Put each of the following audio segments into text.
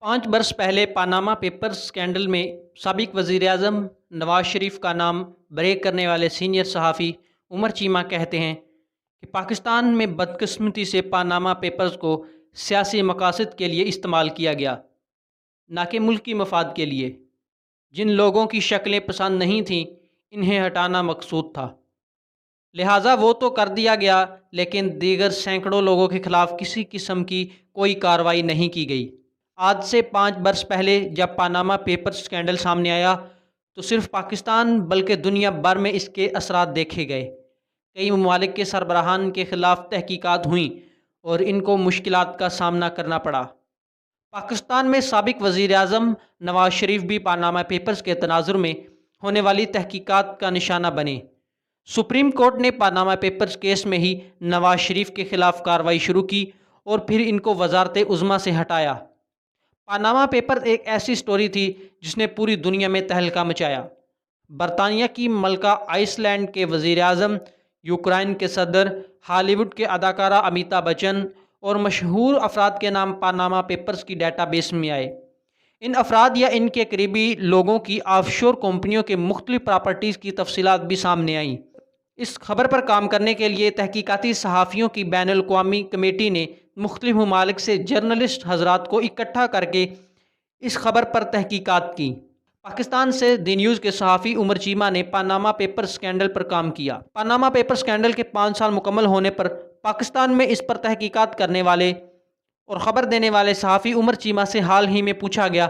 5 برس پہلے Panama papers scandal میں سابق وزیر اعظم نواز شریف کا نام بریک کرنے والے سینئر صحافی عمر چیمہ کہتے ہیں کہ پاکستان میں بدقسمتی سے پاناما پیپرز کو سیاسی مقاصد کے لیے استعمال کیا گیا، نہ کہ ملکی مفاد کے لیے۔ جن لوگوں کی شکلیں پسند نہیں تھیں انہیں ہٹانا مقصود تھا، لہٰذا وہ تو کر دیا گیا، لیکن دیگر سینکڑوں لوگوں کے خلاف کسی قسم کی کوئی کارروائی نہیں کی گئی۔ آج سے 5 برس پہلے جب پاناما پیپرز اسکینڈل سامنے آیا تو صرف پاکستان بلکہ دنیا بھر میں اس کے اثرات دیکھے گئے۔ کئی ممالک کے سربراہان کے خلاف تحقیقات ہوئیں اور ان کو مشکلات کا سامنا کرنا پڑا۔ پاکستان میں سابق وزیر اعظم نواز شریف بھی پاناما پیپرز کے تناظر میں ہونے والی تحقیقات کا نشانہ بنے۔ سپریم کورٹ نے پاناما پیپرز کیس میں ہی نواز شریف کے خلاف کارروائی شروع کی اور پھر ان کو وزارت عظمیٰ سے ہٹایا۔ پاناما پیپر ایک ایسی سٹوری تھی جس نے پوری دنیا میں تہلکہ مچایا۔ برطانیہ کی ملکہ آئس لینڈ کے وزیر اعظم، یوکرائن کے صدر، ہالی ووڈ کے اداکارہ امیتابھ بچن اور مشہور افراد کے نام پاناما پیپرز کی ڈیٹا بیس میں آئے۔ ان افراد یا ان کے قریبی لوگوں کی آف شور کمپنیوں کے مختلف پراپرٹیز کی تفصیلات بھی سامنے آئیں۔ اس خبر پر کام کرنے کے لیے تحقیقاتی صحافیوں کی بین الاقوامی کمیٹی نے مختلف ممالک سے جرنلسٹ حضرات کو اکٹھا کر کے اس خبر پر تحقیقات کی۔ پاکستان سے دی نیوز کے صحافی عمر چیمہ نے پاناما پیپر اسکینڈل پر کام کیا۔ پاناما پیپر اسکینڈل کے 5 سال مکمل ہونے پر پاکستان میں اس پر تحقیقات کرنے والے اور خبر دینے والے صحافی عمر چیمہ سے حال ہی میں پوچھا گیا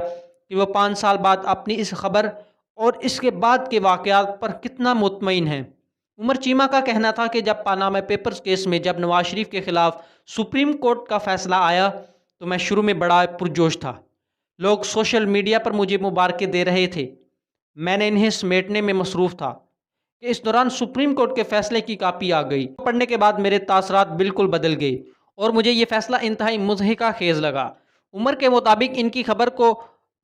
کہ وہ 5 سال بعد اپنی اس خبر اور اس کے بعد کے واقعات پر کتنا مطمئن ہیں۔ عمر چیمہ کا کہنا تھا کہ جب پاناما پیپرز کیس میں جب نواز شریف کے خلاف سپریم کورٹ کا فیصلہ آیا تو میں شروع میں بڑا پرجوش تھا۔ لوگ سوشل میڈیا پر مجھے مبارکیں دے رہے تھے، میں نے انہیں سمیٹنے میں مصروف تھا کہ اس دوران سپریم کورٹ کے فیصلے کی کاپی آ گئی۔ پڑھنے کے بعد میرے تاثرات بالکل بدل گئے اور مجھے یہ فیصلہ انتہائی مضحکہ خیز لگا۔ عمر کے مطابق ان کی خبر کو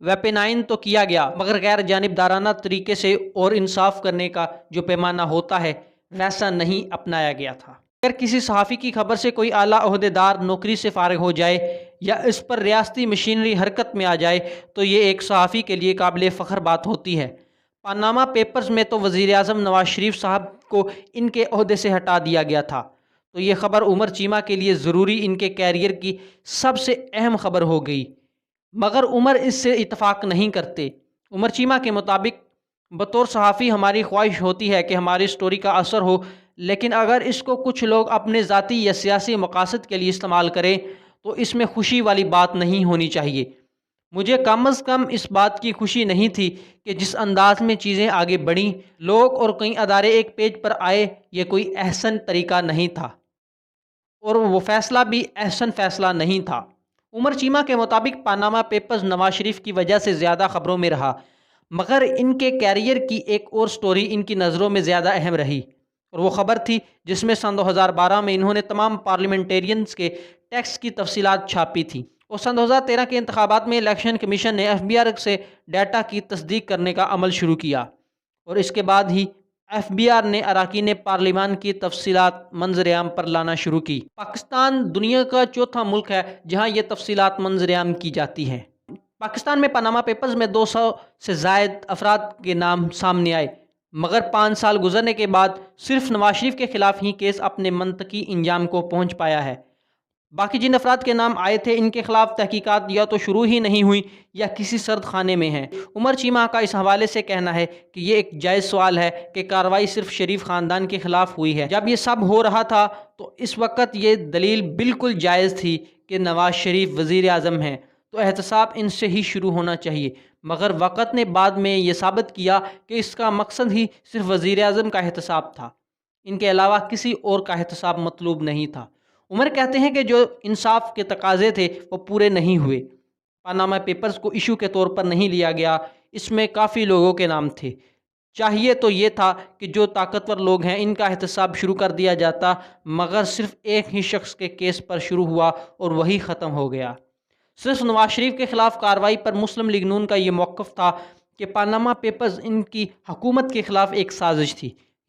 ویپنائن تو کیا گیا مگر غیر جانبدارانہ طریقے سے اور انصاف کرنے کا جو پیمانہ ہوتا ہے ویسا نہیں اپنایا گیا تھا۔ اگر کسی صحافی کی خبر سے کوئی اعلیٰ عہدیدار نوکری سے فارغ ہو جائے یا اس پر ریاستی مشینری حرکت میں آ جائے تو یہ ایک صحافی کے لیے قابل فخر بات ہوتی ہے۔ پاناما پیپرز میں تو وزیر اعظم نواز شریف صاحب کو ان کے عہدے سے ہٹا دیا گیا تھا، تو یہ خبر عمر چیمہ کے لیے ضروری ان کے کیریئر کی سب سے اہم خبر ہو گئی، مگر عمر اس سے اتفاق نہیں کرتے۔ عمر چیمہ کے مطابق بطور صحافی ہماری خواہش ہوتی ہے کہ ہماری سٹوری کا اثر ہو، لیکن اگر اس کو کچھ لوگ اپنے ذاتی یا سیاسی مقاصد کے لیے استعمال کریں تو اس میں خوشی والی بات نہیں ہونی چاہیے۔ مجھے کم از کم اس بات کی خوشی نہیں تھی کہ جس انداز میں چیزیں آگے بڑھیں، لوگ اور کئی ادارے ایک پیج پر آئے، یہ کوئی احسن طریقہ نہیں تھا اور وہ فیصلہ بھی احسن فیصلہ نہیں تھا۔ عمر چیمہ کے مطابق پاناما پیپرز نواز شریف کی وجہ سے زیادہ خبروں میں رہا، مگر ان کے کیریئر کی ایک اور سٹوری ان کی نظروں میں زیادہ اہم رہی، اور وہ خبر تھی جس میں سن 2012 میں انہوں نے تمام پارلیمنٹیرینز کے ٹیکس کی تفصیلات چھاپی تھیں، اور سن 2013 کے انتخابات میں الیکشن کمیشن نے ایف بی آر سے ڈیٹا کی تصدیق کرنے کا عمل شروع کیا، اور اس کے بعد ہی ایف بی آر نے اراکین پارلیمان کی تفصیلات منظر عام پر لانا شروع کی۔ پاکستان دنیا کا چوتھا ملک ہے جہاں یہ تفصیلات منظر عام کی جاتی ہیں۔ پاکستان میں پاناما پیپرز میں 200 سے زائد افراد کے نام سامنے آئے، مگر 5 سال گزرنے کے بعد صرف نواز شریف کے خلاف ہی کیس اپنے منطقی انجام کو پہنچ پایا ہے۔ باقی جن افراد کے نام آئے تھے ان کے خلاف تحقیقات یا تو شروع ہی نہیں ہوئی یا کسی سرد خانے میں ہیں۔ عمر چیمہ کا اس حوالے سے کہنا ہے کہ یہ ایک جائز سوال ہے کہ کارروائی صرف شریف خاندان کے خلاف ہوئی ہے۔ جب یہ سب ہو رہا تھا تو اس وقت یہ دلیل بالکل جائز تھی کہ نواز شریف وزیر اعظم ہیں، تو احتساب ان سے ہی شروع ہونا چاہیے، مگر وقت نے بعد میں یہ ثابت کیا کہ اس کا مقصد ہی صرف وزیر اعظم کا احتساب تھا، ان کے علاوہ کسی اور کا احتساب مطلوب نہیں تھا۔ عمر کہتے ہیں کہ جو انصاف کے تقاضے تھے وہ پورے نہیں ہوئے۔ پاناما پیپرز کو ایشو کے طور پر نہیں لیا گیا، اس میں کافی لوگوں کے نام تھے۔ چاہیے تو یہ تھا کہ جو طاقتور لوگ ہیں ان کا احتساب شروع کر دیا جاتا، مگر صرف ایک ہی شخص کے کیس پر شروع ہوا اور وہی ختم ہو گیا۔ صرف نواز شریف کے خلاف کارروائی پر مسلم لیگ نون کا یہ موقف تھا کہ پاناما پیپرز ان کی حکومت کے خلاف ایک سازش تھی۔